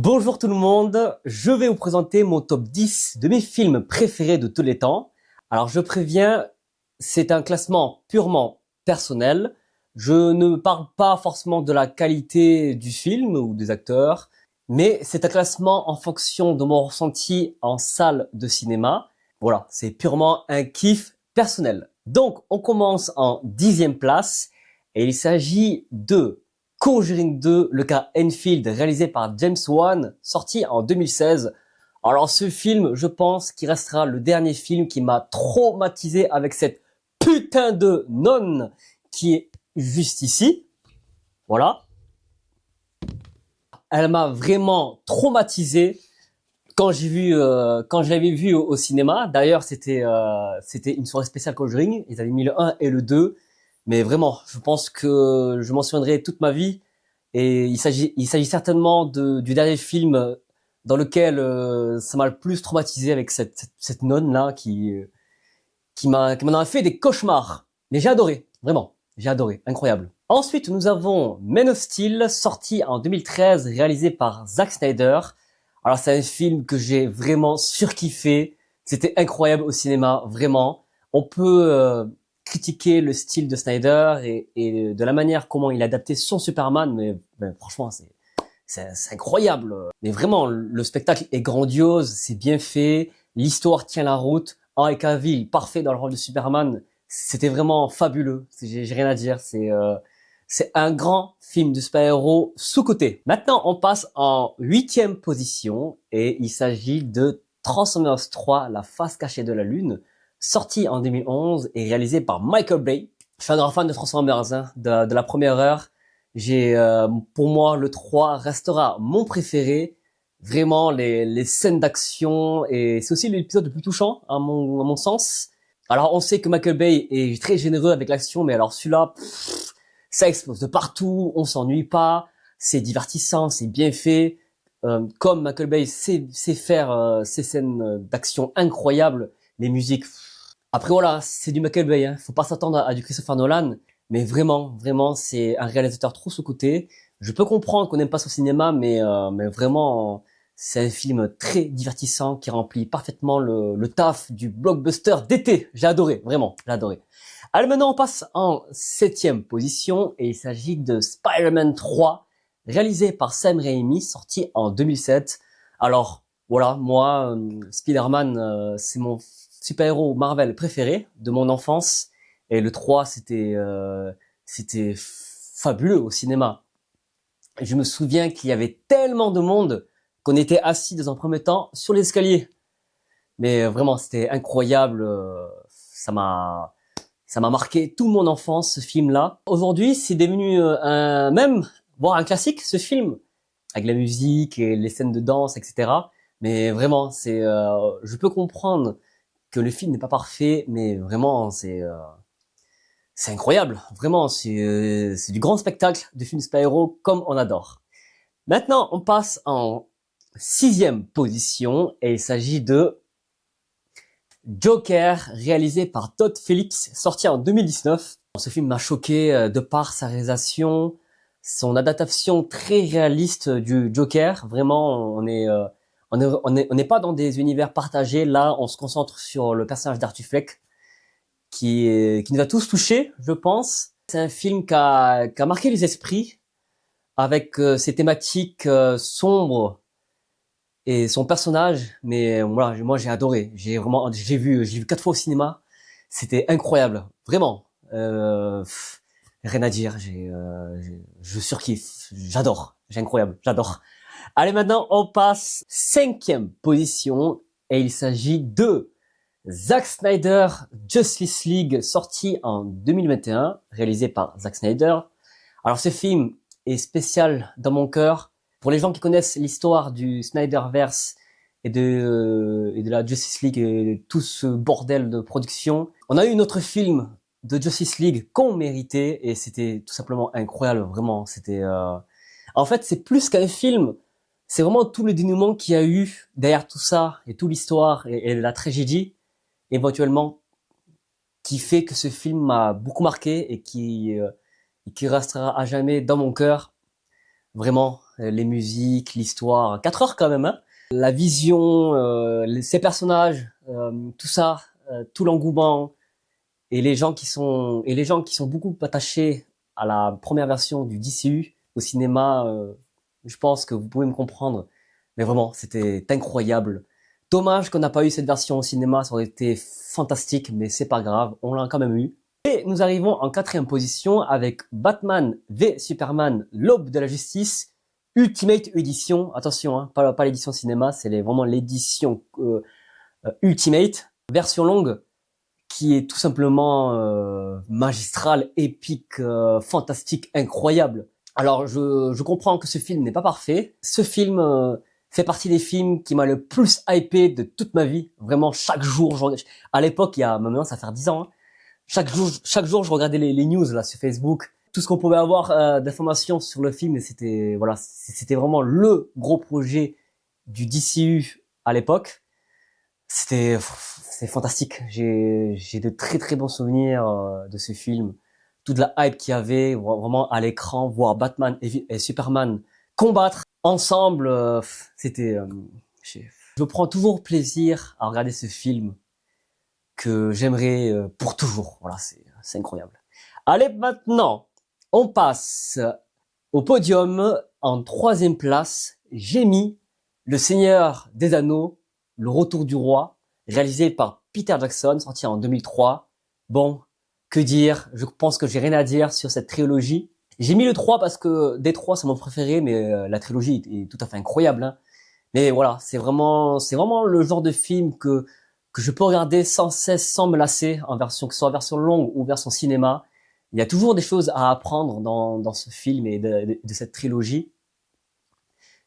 Bonjour tout le monde, je vais vous présenter mon top 10 de mes films préférés de tous les temps. Alors je préviens, c'est un classement purement personnel. Je ne parle pas forcément de la qualité du film ou des acteurs, mais c'est un classement en fonction de mon ressenti en salle de cinéma. Voilà, c'est purement un kiff personnel. Donc on commence en 10e place et il s'agit de Conjuring 2, le cas Enfield, réalisé par James Wan, sorti en 2016. Alors ce film, je pense qu'il restera le dernier film qui m'a traumatisé avec cette putain de nonne qui est juste ici. Voilà. Elle m'a vraiment traumatisé quand je l'avais vu au cinéma. D'ailleurs, c'était une soirée spéciale Conjuring. Ils avaient mis le 1 et le 2. Mais vraiment, je pense que je m'en souviendrai toute ma vie. Et il s'agit certainement du dernier film dans lequel ça m'a le plus traumatisé avec cette nonne là qui m'en a fait des cauchemars. Mais j'ai adoré, vraiment, j'ai adoré, incroyable. Ensuite, nous avons Man of Steel, sorti en 2013, réalisé par Zack Snyder. Alors c'est un film que j'ai vraiment surkiffé. C'était incroyable au cinéma, vraiment. On peut critiquer le style de Snyder et de la manière comment il a adapté son Superman, mais franchement, c'est incroyable. Mais vraiment, le spectacle est grandiose, c'est bien fait, l'histoire tient la route. Henry Cavill, parfait dans le rôle de Superman, c'était vraiment fabuleux. J'ai rien à dire, c'est un grand film de super-héros sous-coté. Maintenant, on passe en 8e position et il s'agit de Transformers 3, la face cachée de la Lune, sorti en 2011 et réalisé par Michael Bay. Je suis un grand fan de Transformers, hein, de la première heure. Pour moi, le 3 restera mon préféré. Vraiment, les scènes d'action et c'est aussi l'épisode le plus touchant à mon sens. Alors, on sait que Michael Bay est très généreux avec l'action, mais alors celui-là, ça explose de partout, on s'ennuie pas, c'est divertissant, c'est bien fait. Comme Michael Bay sait faire ces scènes d'action incroyables, les musiques. Après voilà, c'est du Michael Bay, hein. Faut pas s'attendre à du Christopher Nolan, mais vraiment, c'est un réalisateur trop sous-coté. Je peux comprendre qu'on n'aime pas son cinéma, mais vraiment, c'est un film très divertissant qui remplit parfaitement le taf du blockbuster d'été. J'ai adoré, vraiment, j'ai adoré. Allez, maintenant on passe en 7e position et il s'agit de Spider-Man 3, réalisé par Sam Raimi, sorti en 2007. Alors voilà, moi, Spider-Man, c'est mon super-héros Marvel préféré de mon enfance et le 3 c'était fabuleux au cinéma. Je me souviens qu'il y avait tellement de monde qu'on était assis dans un premier temps sur l'escalier. Mais vraiment, c'était incroyable. Ça m'a marqué toute mon enfance, ce film-là. Aujourd'hui, c'est devenu voire un classique, ce film, avec la musique et les scènes de danse, etc. Mais vraiment, je peux comprendre que le film n'est pas parfait, mais vraiment, c'est incroyable. Vraiment, c'est du grand spectacle de film super-héros comme on adore. Maintenant, on passe en 6e position et il s'agit de Joker, réalisé par Todd Phillips, sorti en 2019. Ce film m'a choqué de par sa réalisation, son adaptation très réaliste du Joker. Vraiment, on n'est pas dans des univers partagés. Là, on se concentre sur le personnage d'Arthur Fleck, qui nous a tous touchés, je pense. C'est un film qui a marqué les esprits avec ses thématiques sombres et son personnage, mais voilà, moi j'ai adoré. J'ai vu 4 fois au cinéma. C'était incroyable, vraiment. Rien à dire. Je surkiffe. J'adore. C'est incroyable. J'adore. Allez, maintenant on passe 5e position et il s'agit de Zack Snyder Justice League, sorti en 2021, réalisé par Zack Snyder. Alors ce film est spécial dans mon cœur. Pour les gens qui connaissent l'histoire du Snyderverse et de la Justice League et tout ce bordel de production, on a eu notre film de Justice League qu'on méritait et c'était tout simplement incroyable, vraiment. En fait, c'est plus qu'un film, c'est vraiment tout le dénouement qu'il y a eu derrière tout ça et toute l'histoire et la tragédie éventuellement qui fait que ce film m'a beaucoup marqué et qui restera à jamais dans mon cœur. Vraiment, les musiques, l'histoire, 4 heures quand même, hein. La vision, ces personnages, tout ça, tout l'engouement et les gens qui sont beaucoup attachés à la première version du DCU au cinéma, je pense que vous pouvez me comprendre. Mais vraiment, c'était incroyable. Dommage qu'on n'a pas eu cette version au cinéma, ça aurait été fantastique, mais c'est pas grave, on l'a quand même eu. Et nous arrivons en 4e position avec Batman v Superman, l'Aube de la Justice, Ultimate Edition. Attention, hein, pas l'édition cinéma, c'est vraiment l'édition Ultimate, version longue, qui est tout simplement magistrale, épique, fantastique, incroyable. Alors, je comprends que ce film n'est pas parfait. Ce film fait partie des films qui m'a le plus hypé de toute ma vie. Vraiment, chaque jour, à l'époque, maintenant ça fait 10 ans, hein, chaque jour, je regardais les news là sur Facebook, tout ce qu'on pouvait avoir d'informations sur le film, et c'était voilà, c'était vraiment le gros projet du DCU à l'époque. C'est fantastique. J'ai de très très bons souvenirs de ce film. Toute la hype qu'il y avait vraiment à l'écran, voir Batman et Superman combattre ensemble, c'était. Je prends toujours plaisir à regarder ce film que j'aimerais pour toujours. Voilà, c'est incroyable. Allez, maintenant, on passe au podium. En 3e place, j'ai mis Le Seigneur des Anneaux, Le Retour du Roi, réalisé par Peter Jackson, sorti en 2003. Bon, que dire? Je pense que j'ai rien à dire sur cette trilogie. J'ai mis le 3 parce que des 3 c'est mon préféré, mais la trilogie est tout à fait incroyable, hein. Mais voilà, c'est vraiment le genre de film que je peux regarder sans cesse, sans me lasser, que ce soit en version longue ou version cinéma. Il y a toujours des choses à apprendre dans ce film et de cette trilogie.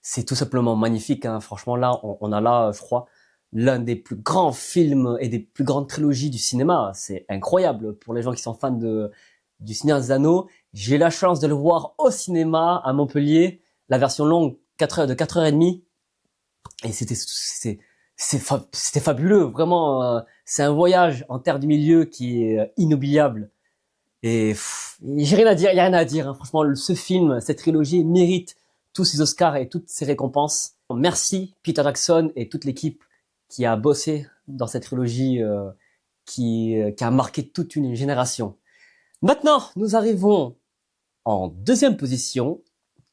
C'est tout simplement magnifique, hein. Franchement, là, on a là, je crois, l'un des plus grands films et des plus grandes trilogies du cinéma. C'est incroyable pour les gens qui sont fans du Seigneur des Anneaux. J'ai eu la chance de le voir au cinéma à Montpellier, la version longue, 4 heures, de 4h30. Et c'était fabuleux, vraiment. C'est un voyage en terre du milieu qui est inoubliable. Et j'ai rien à dire, il y a rien à dire, hein. Franchement, ce film, cette trilogie mérite tous ses Oscars et toutes ses récompenses. Merci Peter Jackson et toute l'équipe qui a bossé dans cette trilogie qui a marqué toute une génération. Maintenant, nous arrivons en 2e position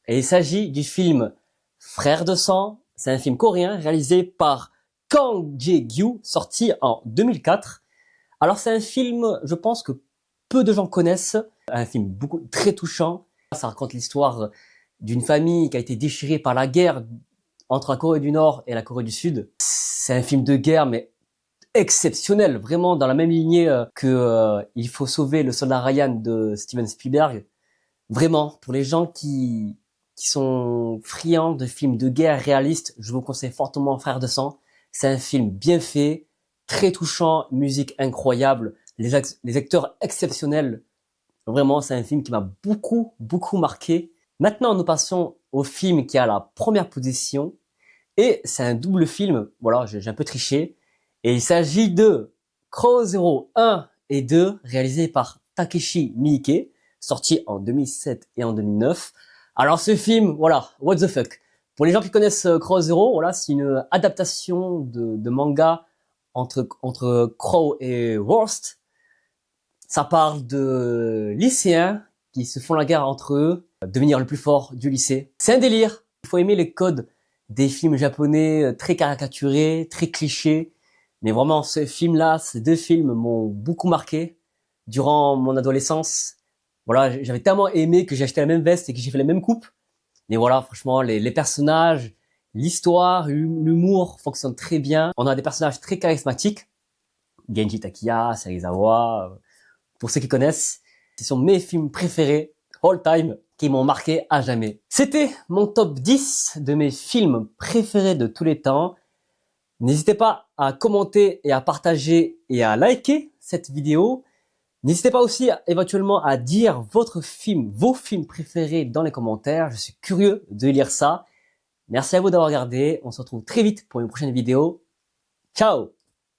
et il s'agit du film Frères de sang. C'est un film coréen réalisé par Kang Jae-gyu, sorti en 2004. Alors c'est un film, je pense que peu de gens connaissent, un film très touchant. Ça raconte l'histoire d'une famille qui a été déchirée par la guerre entre la Corée du Nord et la Corée du Sud. C'est un film de guerre, mais exceptionnel, vraiment dans la même lignée que Il faut sauver le soldat Ryan de Steven Spielberg. Vraiment, pour les gens qui sont friands de films de guerre réalistes, je vous conseille fortement Frères de sang. C'est un film bien fait, très touchant, musique incroyable, les acteurs exceptionnels. Vraiment, c'est un film qui m'a beaucoup marqué. Maintenant, nous passons au film qui a la première position. Et c'est un double film, voilà, j'ai un peu triché. Et il s'agit de Crow Zero 1 et 2, réalisé par Takeshi Miike, sorti en 2007 et en 2009. Alors ce film, voilà, what the fuck. Pour les gens qui connaissent Crow Zero, voilà, c'est une adaptation de manga entre Crow et Worst. Ça parle de lycéens qui se font la guerre entre eux, devenir le plus fort du lycée. C'est un délire. Il faut aimer les codes des films japonais très caricaturés, très clichés. Mais vraiment, ces 2 films m'ont beaucoup marqué durant mon adolescence. Voilà, j'avais tellement aimé que j'ai acheté la même veste et que j'ai fait la même coupe. Mais voilà, franchement, les personnages, l'histoire, l'humour fonctionnent très bien. On a des personnages très charismatiques. Genji Takiya, Serizawa, pour ceux qui connaissent. Ce sont mes films préférés, all time, qui m'ont marqué à jamais. C'était mon top 10 de mes films préférés de tous les temps. N'hésitez pas à commenter et à partager et à liker cette vidéo. N'hésitez pas aussi éventuellement à dire vos films préférés dans les commentaires. Je suis curieux de lire ça. Merci à vous d'avoir regardé. On se retrouve très vite pour une prochaine vidéo. Ciao!